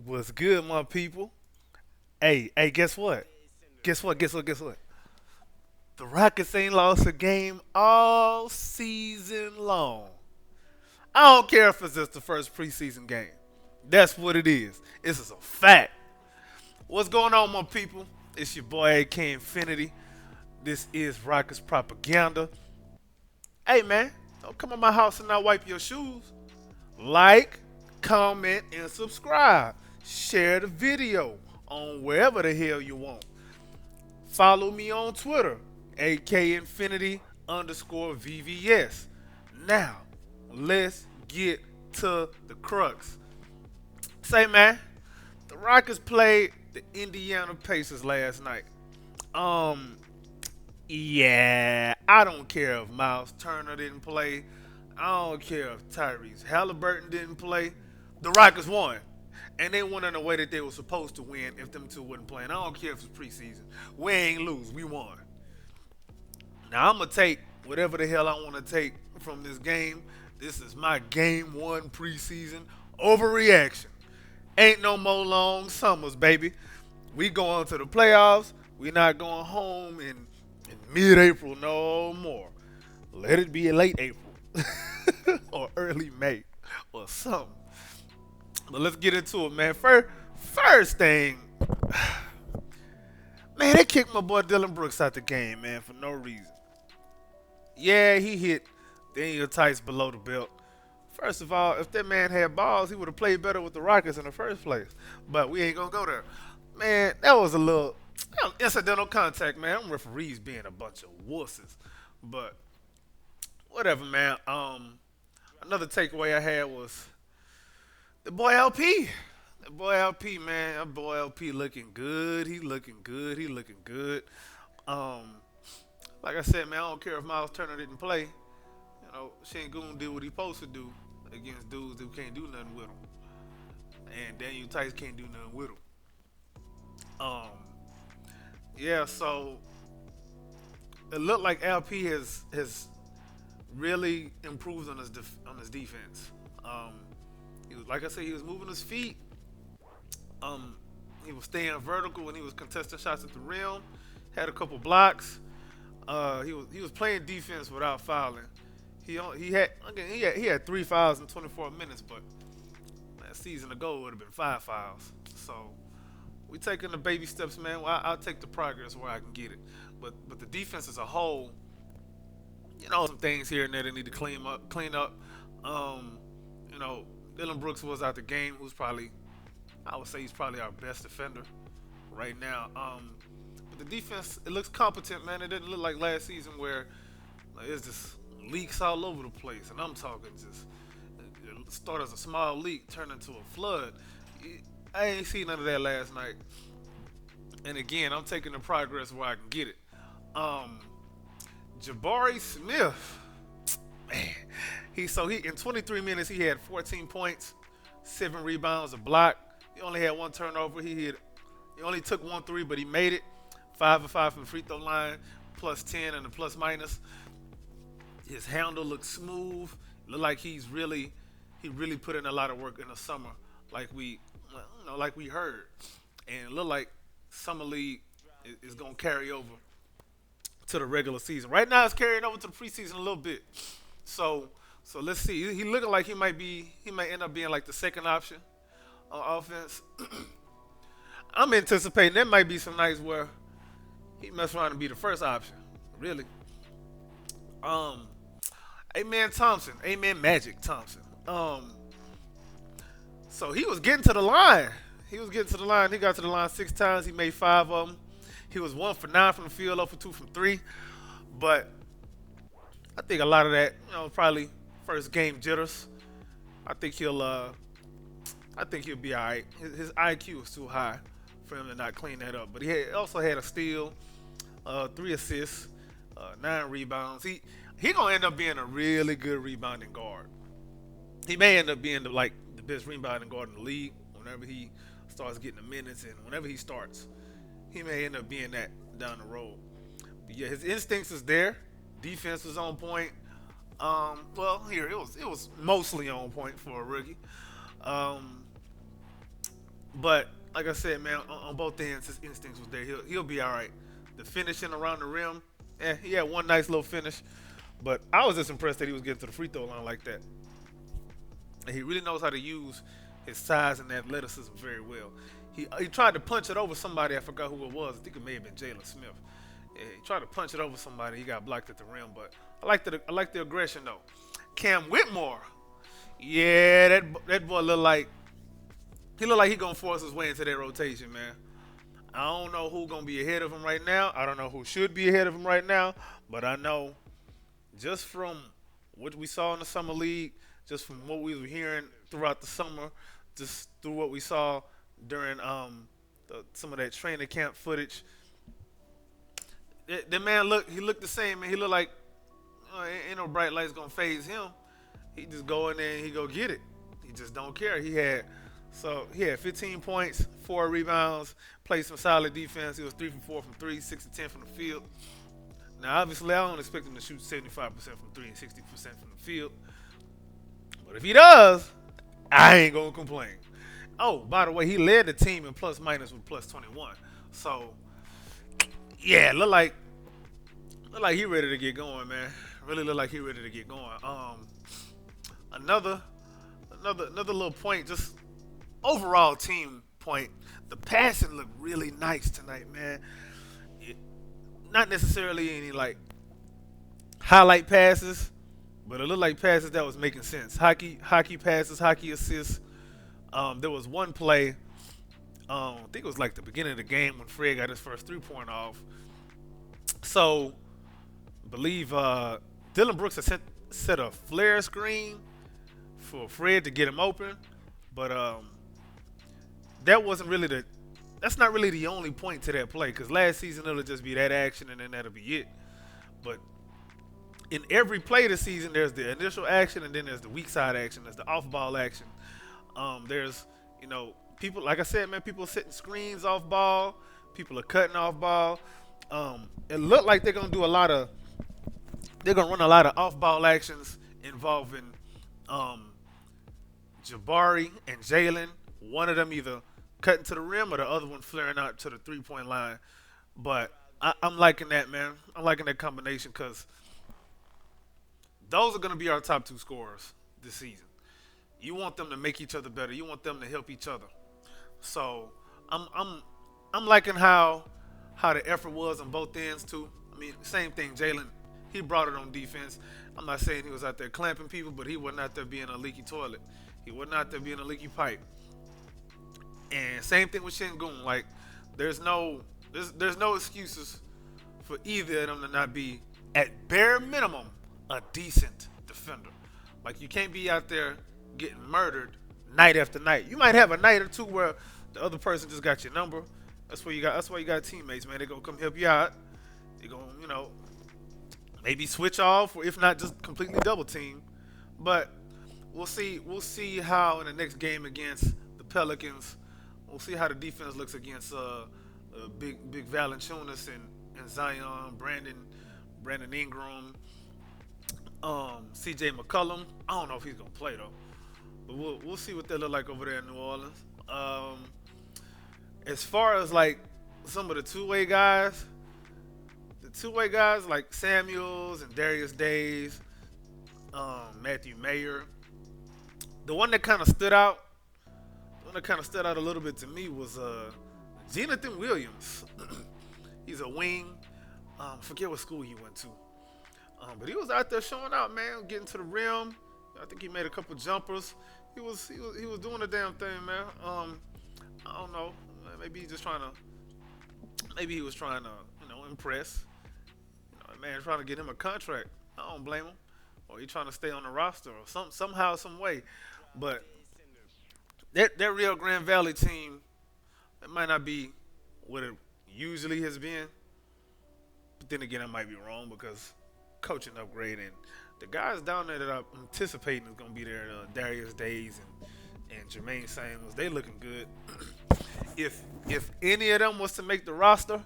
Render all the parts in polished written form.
What's good, my people? Hey, guess what? Guess what? The Rockets ain't lost a game all season long. I don't care if it's just the first preseason game. That's what it is. This is a fact. What's going on, my people? It's your boy AK Infinity. This is Rockets Propaganda. Hey, man, don't come in my house and not wipe your shoes. Like, comment, and subscribe. Share the video on wherever the hell you want. Follow me on Twitter, AK Infinity underscore VVS. Now, let's get to the crux. Say, man, the Rockets played the Indiana Pacers last night. Um, yeah, I don't care if Miles Turner didn't play. I don't care if Tyrese Halliburton didn't play. The Rockets won. And they won in a way that they were supposed to win if them two wasn't playing. I don't care if it's preseason. We ain't lose. We won. Now I'm gonna take whatever the hell I want to take from this game. This is my game one preseason overreaction. Ain't no more long summers, baby. We going to the playoffs. We not going home in mid-April no more. Let it be late April or early May or something. But let's get into it, man. First thing, man, they kicked my boy Dylan Brooks out the game, man, for no reason. Yeah, he hit Daniel Tice below the belt. First of all, if that man had balls, he would have played better with the Rockets in the first place. But we ain't gonna go there. Man, that was a little incidental contact, man. Them referees being a bunch of wusses. But whatever, man. Another takeaway I had was the boy LP. The boy LP, man. That boy LP looking good. He looking good. He looking good. Um, like I said, man, I don't care if Miles Turner didn't play. You know, Shangoon did what he supposed to do against dudes who can't do nothing with him. And Daniel Tice can't do nothing with him. Um, yeah, so it looked like LP has really improved on on his defense. Um, he was, like I said, he was moving his feet. Um, he was staying vertical when he was contesting shots at the rim. Had a couple blocks. He was playing defense without fouling. He had 3 fouls in 24 minutes, but that season ago it would have been 5 fouls. So we taking the baby steps, man. Well, I'll take the progress where I can get it. But the defense as a whole, some things here and there that need to clean up. Um, you know, Dylan Brooks was out the game. I would say he's probably our best defender right now. But the defense, it looks competent, man. It didn't look like last season where it's just leaks all over the place, and I'm talking just it start as a small leak, turn into a flood. I ain't seen none of that last night. And again, I'm taking the progress where I can get it. Um, Jabari Smith, man, he in 23 minutes he had 14 points, 7 rebounds, a block. He only had one turnover. He only took 1 3, but he made it. 5 of 5 from the free throw line, plus 10 and the plus minus. His handle looks smooth. Look like he really put in a lot of work in the summer, like we heard, and it look like summer league is gonna carry over to the regular season. Right now, it's carrying over to the preseason a little bit. So let's see. He looking like he might end up being like the second option on offense. I'm anticipating there might be some nights where he mess around and be the first option. Really. Um, Amen Thompson. Amen Magic Thompson. So he was getting to the line. He was getting to the line. He got to the line 6 times. He made 5 of them. He was 1 for 9 from the field, 0 for 2 from three. But I think a lot of that, probably first game jitters. I think he'll be all right. His IQ is too high for him to not clean that up. But also had a steal, 3 assists, 9 rebounds. He gonna end up being a really good rebounding guard. He may end up being the best rebounding guard in the league whenever he starts getting the minutes, and whenever he starts, he may end up being that down the road. But yeah, his instincts is there. Defense was on point. Well, here it was mostly on point for a rookie. Um, But like I said, man, on both ends, his instincts was there. He'll be all right. The finishing around the rim, he had one nice little finish. But I was just impressed that he was getting to the free throw line like that. And he really knows how to use his size and athleticism very well. He tried to punch it over somebody. I forgot who it was. I think it may have been Jalen Smith. Yeah, he tried to punch it over somebody. He got blocked at the rim. But I like the aggression though. Cam Whitmore. Yeah, that boy look like he gonna force his way into that rotation, man. I don't know who gonna be ahead of him right now. I don't know who should be ahead of him right now. But I know just from what we saw in the summer league, just from what we were hearing throughout the summer, just through what we saw during some of that training camp footage, the man he looked the same, man. He looked like ain't no bright lights gonna phase him. He just go in there and he go get it. He just don't care. He had 15 points, 4 rebounds, played some solid defense. He was 3 for 4 from three, 6 to 10 from the field. Now, obviously, I don't expect him to shoot 75% from three and 60% from the field. But if he does, I ain't gonna complain. Oh, by the way, he led the team in plus minus with plus 21. So yeah, look like he ready to get going, man. Really look like he ready to get going. Another another little point, just overall team point. The passing looked really nice tonight, man. It, Not necessarily any like highlight passes, but it looked like passes that was making sense. Hockey passes, hockey assists. There was one play. I think it was like the beginning of the game when Fred got his first 3 point off. So, believe Dylan Brooks had set a flare screen for Fred to get him open, but that wasn't really the. That's not really the only point to that play because last season it'll just be that action and then that'll be it. But in every play this season, there's the initial action and then there's the weak side action. There's the off ball action. There's people like I said, man. People are setting screens off ball. People are cutting off ball. It looked like they're gonna do a lot of. They're gonna run a lot of off ball actions involving um, Jabari and Jalen. One of them either cutting to the rim or the other one flaring out to the 3 point line. But I'm liking that, man. I'm liking that combination because those are going to be our top two scorers this season. You want them to make each other better. You want them to help each other. So I'm liking how the effort was on both ends too. I mean, same thing. Jalen, he brought it on defense. I'm not saying he was out there clamping people, but he wasn't out there being a leaky toilet. He wasn't out there being a leaky pipe. And same thing with Shingun. Like, there's no excuses for either of them to not be, at bare minimum, a decent defender. Like, you can't be out there getting murdered night after night. You might have a night or two where the other person just got your number. That's why you got teammates, man. They gonna come help you out. They gonna, maybe switch off, or if not, just completely double team. But we'll see. We'll see how in the next game against the Pelicans. We'll see how the defense looks against big Valanciunas and Zion, Brandon Ingram, C.J. McCollum. I don't know if he's gonna play though, but we'll see what they look like over there in New Orleans. As far as like some of the two-way guys like Samuels and Darius Days, Matthew Mayer. The one that kind of stood out, a little bit to me was Jonathan Williams. He's a wing. Forget what school he went to, but he was out there showing out, man, getting to the rim. I think he made a couple jumpers. He was doing the damn thing, man. I don't know. Maybe maybe he was trying to, impress. Man, trying to get him a contract. I don't blame him. Or he trying to stay on the roster or somehow, some way. But that Rio Grande Valley team, it might not be what it usually has been. But then again, I might be wrong because coaching upgrade and the guys down there that I'm anticipating is going to be there, Darius Days and Jermaine Samuels, they looking good. If any of them was to make the roster,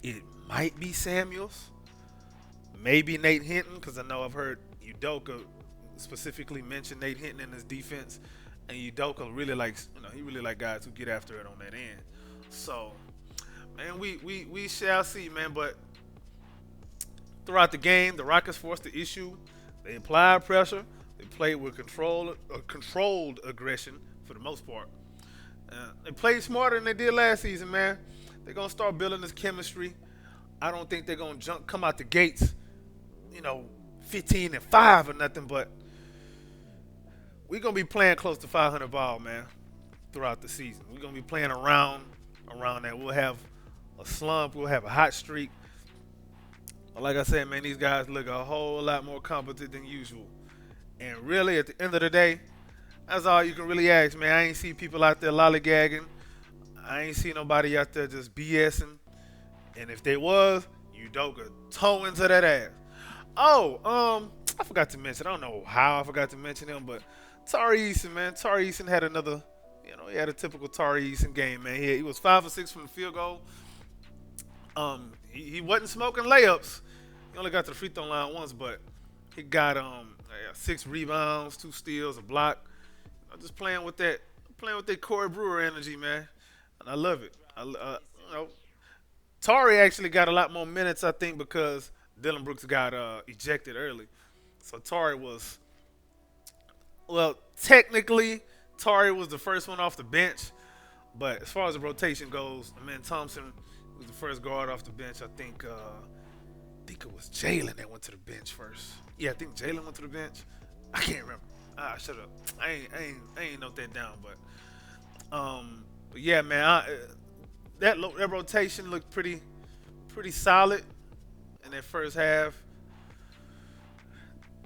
it might be Samuels, maybe Nate Hinton, because I know I've heard Udoka specifically mentioned Nate Hinton in his defense, and Udoka really likes, he really like guys who get after it on that end. So, man, we shall see, man. But throughout the game, the Rockets forced the issue. They applied pressure. They played with controlled aggression for the most part. They played smarter than they did last season, man. They're gonna start building this chemistry. I don't think they're gonna come out the gates, you know, 15-5 or nothing. But we're gonna be playing close to 500 ball, man, throughout the season. We're gonna be playing around that. We'll have a slump. We'll have a hot streak. But like I said, man, these guys look a whole lot more competent than usual. And really, at the end of the day, that's all you can really ask, man. I ain't see people out there lollygagging. I ain't see nobody out there just BSing. And if they was, Udoka toe into that ass. Oh, I forgot to mention. I don't know how I forgot to mention him, but Tari Eason, man. Tari Eason had another, he had a typical Tari Eason game, man. He was 5 for 6 from the field goal. He wasn't smoking layups. He only got to the free throw line once, but he got 6 rebounds, 2 steals, a block. Just playing with that Corey Brewer energy, man, and I love it. Tari actually got a lot more minutes, I think, because Dylan Brooks got ejected early. So Tari was, well, technically, Tari was the first one off the bench, but as far as the rotation goes, man, Thompson was the first guard off the bench. I think it was Jalen that went to the bench first. Yeah, I think Jalen went to the bench. I can't remember. Shut up. I ain't note that down, but yeah, man, that rotation looked pretty solid in that first half.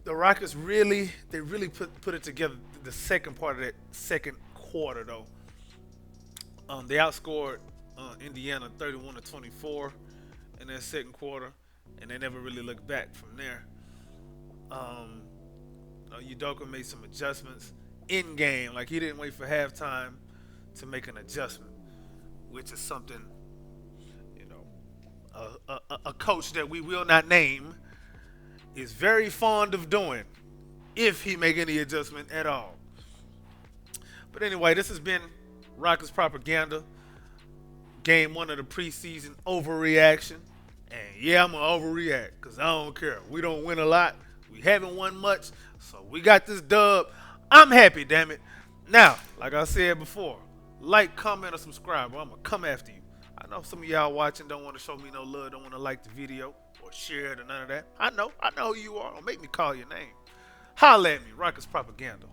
The Rockets really put it together the second part of that second quarter though. They outscored Indiana 31-24 in that second quarter, and they never really looked back from there. Udoka made some adjustments in game. Like, he didn't wait for halftime to make an adjustment, which is something, a coach that we will not name is very fond of doing, if he make any adjustment at all. But anyway, this has been Rockets Propaganda, game 1 of the preseason overreaction. And yeah, I'm going to overreact because I don't care. We don't win a lot. We haven't won much. So we got this dub. I'm happy, damn it. Now, like I said before, like, comment, or subscribe, or I'm going to come after you. I know some of y'all watching don't want to show me no love, don't want to like the video or share it or none of that. I know who you are. Don't make me call your name. Holla at me, Rockets Propaganda.